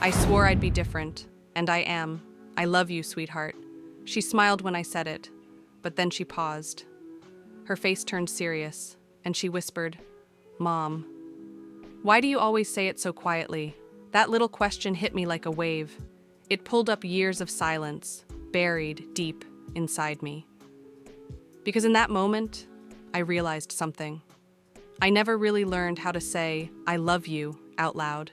I swore I'd be different, and I am. I love you, sweetheart. She smiled when I said it, but then she paused. Her face turned serious, and she whispered, Mom, why do you always say it so quietly? That little question hit me like a wave. It pulled up years of silence, buried deep inside me. Because in that moment, I realized something. I never really learned how to say, I love you, out loud.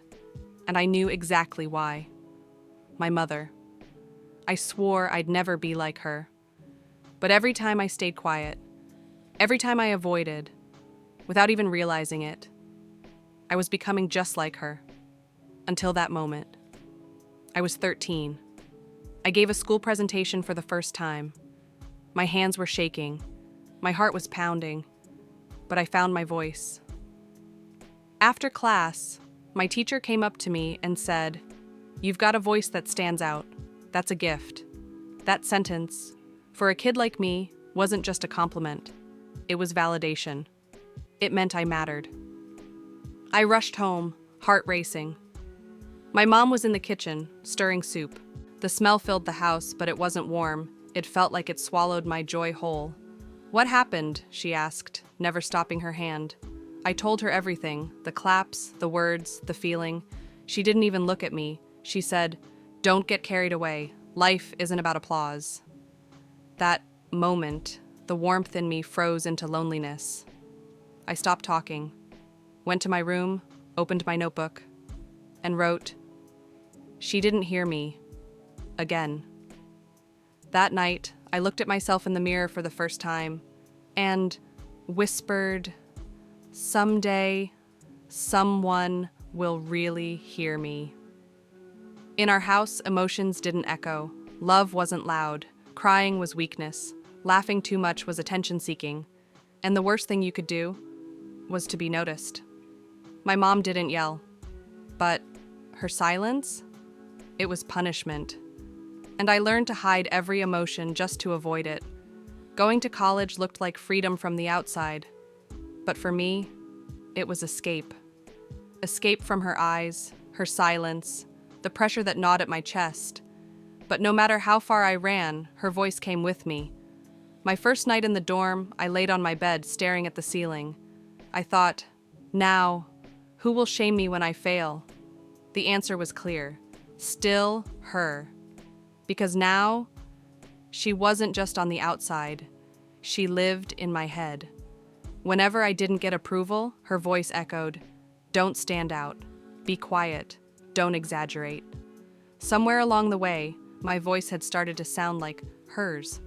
And I knew exactly why. My mother. I swore I'd never be like her. But every time I stayed quiet, every time I avoided, without even realizing it, I was becoming just like her. Until that moment. I was 13. I gave a school presentation for the first time. My hands were shaking. My heart was pounding. But I found my voice. After class, my teacher came up to me and said, You've got a voice that stands out. That's a gift. That sentence, for a kid like me, wasn't just a compliment. It was validation. It meant I mattered. I rushed home, heart racing. My mom was in the kitchen, stirring soup. The smell filled the house, but it wasn't warm. It felt like it swallowed my joy whole. What happened? She asked, never stopping her hand. I told her everything, the claps, the words, the feeling. She didn't even look at me. She said, Don't get carried away. Life isn't about applause. That moment, the warmth in me froze into loneliness. I stopped talking, went to my room, opened my notebook, and wrote, She didn't hear me. Again. That night, I looked at myself in the mirror for the first time and whispered, Someday, someone will really hear me. In our house, emotions didn't echo. Love wasn't loud. Crying was weakness. Laughing too much was attention-seeking. And the worst thing you could do was to be noticed. My mom didn't yell, but her silence? It was punishment. And I learned to hide every emotion just to avoid it. Going to college looked like freedom from the outside. But for me, it was escape. Escape from her eyes, her silence, the pressure that gnawed at my chest. But no matter how far I ran, her voice came with me. My first night in the dorm, I laid on my bed staring at the ceiling. I thought, now, who will shame me when I fail? The answer was clear. Still her. Because now, she wasn't just on the outside. She lived in my head. Whenever I didn't get approval, her voice echoed, Don't stand out. Be quiet. Don't exaggerate. Somewhere along the way, my voice had started to sound like hers.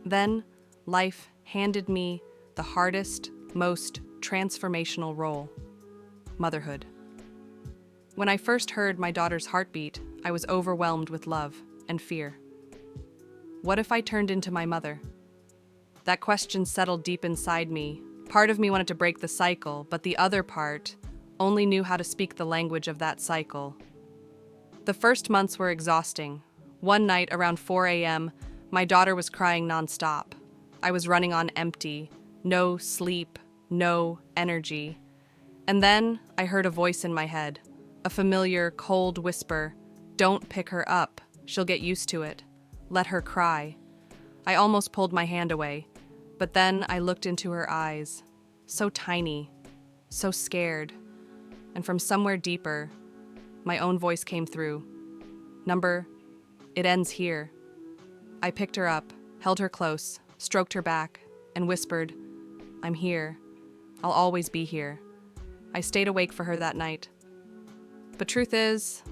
Then, life handed me the hardest, most transformational role: motherhood. When I first heard my daughter's heartbeat, I was overwhelmed with love and fear. What if I turned into my mother? That question settled deep inside me. Part of me wanted to break the cycle, but the other part only knew how to speak the language of that cycle. The first months were exhausting. One night around 4 a.m., my daughter was crying nonstop. I was running on empty, no sleep, no energy. And then I heard a voice in my head, a familiar, cold whisper, Don't pick her up. She'll get used to it. Let her cry. I almost pulled my hand away, but then I looked into her eyes, so tiny, so scared. And from somewhere deeper, my own voice came through. Number, it ends here. I picked her up, held her close, stroked her back, and whispered, I'm here. I'll always be here. I stayed awake for her that night. But truth is,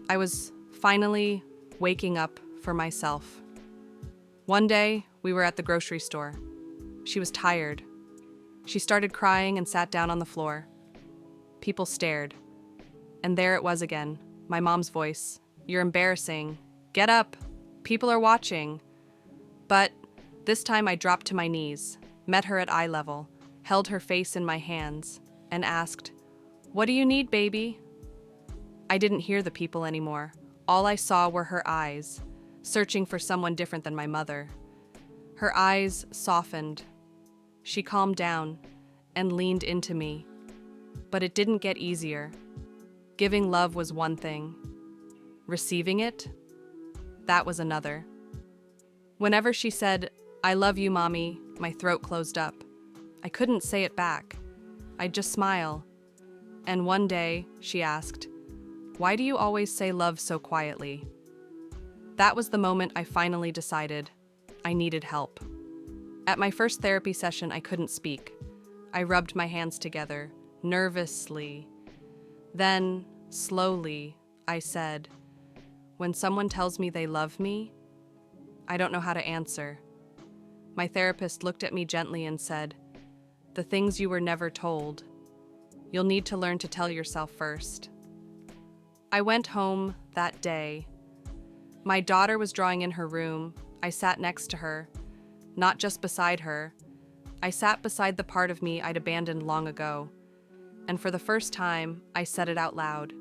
I was finally waking up for myself. One day, we were at the grocery store. She was tired. She started crying and sat down on the floor. People stared. And there it was again, my mom's voice. You're embarrassing. Get up. People are watching. But this time I dropped to my knees, met her at eye level, held her face in my hands, and asked, What do you need, baby? I didn't hear the people anymore. All I saw were her eyes, searching for someone different than my mother. Her eyes softened. She calmed down and leaned into me. But it didn't get easier. Giving love was one thing. Receiving it, that was another. Whenever she said, "I love you, Mommy," my throat closed up. I couldn't say it back. I'd just smile. And one day, she asked, "Why do you always say love so quietly?" That was the moment I finally decided I needed help. At my first therapy session, I couldn't speak. I rubbed my hands together, nervously. Then, slowly, I said, "When someone tells me they love me, I don't know how to answer." My therapist looked at me gently and said, "The things you were never told. You'll need to learn to tell yourself first." I went home that day. My daughter was drawing in her room. I sat next to her, not just beside her. I sat beside the part of me I'd abandoned long ago. And for the first time, I said it out loud.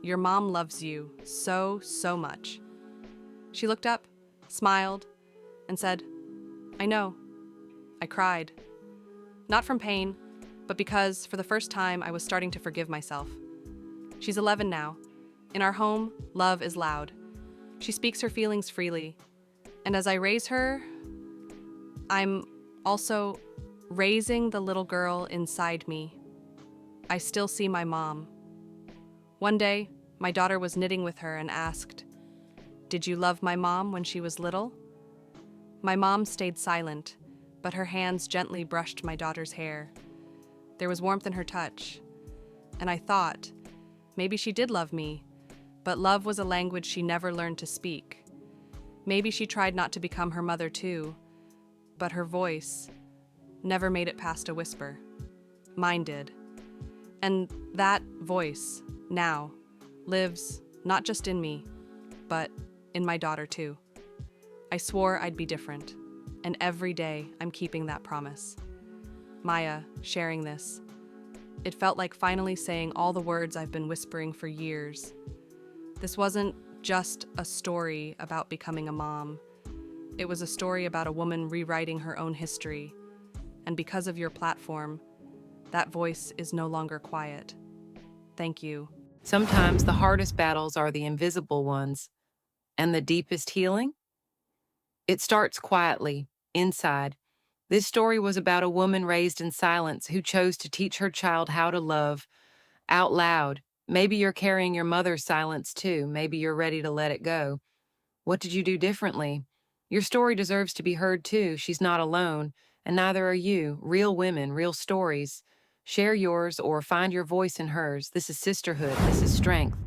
"Your mom loves you so, so much." She looked up, smiled, and said, "I know." I cried. Not from pain, but because, for the first time, I was starting to forgive myself. She's 11 now. In our home, love is loud. She speaks her feelings freely. And as I raise her, I'm also raising the little girl inside me. I still see my mom. One day, my daughter was knitting with her and asked, "Did you love my mom when she was little?" My mom stayed silent, but her hands gently brushed my daughter's hair. There was warmth in her touch, and I thought, maybe she did love me, but love was a language she never learned to speak. Maybe she tried not to become her mother too, but her voice never made it past a whisper. Mine did. And that voice, now, lives not just in me, but in my daughter too. I swore I'd be different, and every day I'm keeping that promise. Maya, sharing this, it felt like finally saying all the words I've been whispering for years. This wasn't just a story about becoming a mom. It was a story about a woman rewriting her own history. And because of your platform, that voice is no longer quiet. Thank you. Sometimes the hardest battles are the invisible ones, and the deepest healing? It starts quietly, inside. This story was about a woman raised in silence who chose to teach her child how to love out loud. Maybe you're carrying your mother's silence too. Maybe you're ready to let it go. What did you do differently? Your story deserves to be heard too. She's not alone, and neither are you. Real women, real stories. Share yours or find your voice in hers. This is sisterhood. This is strength.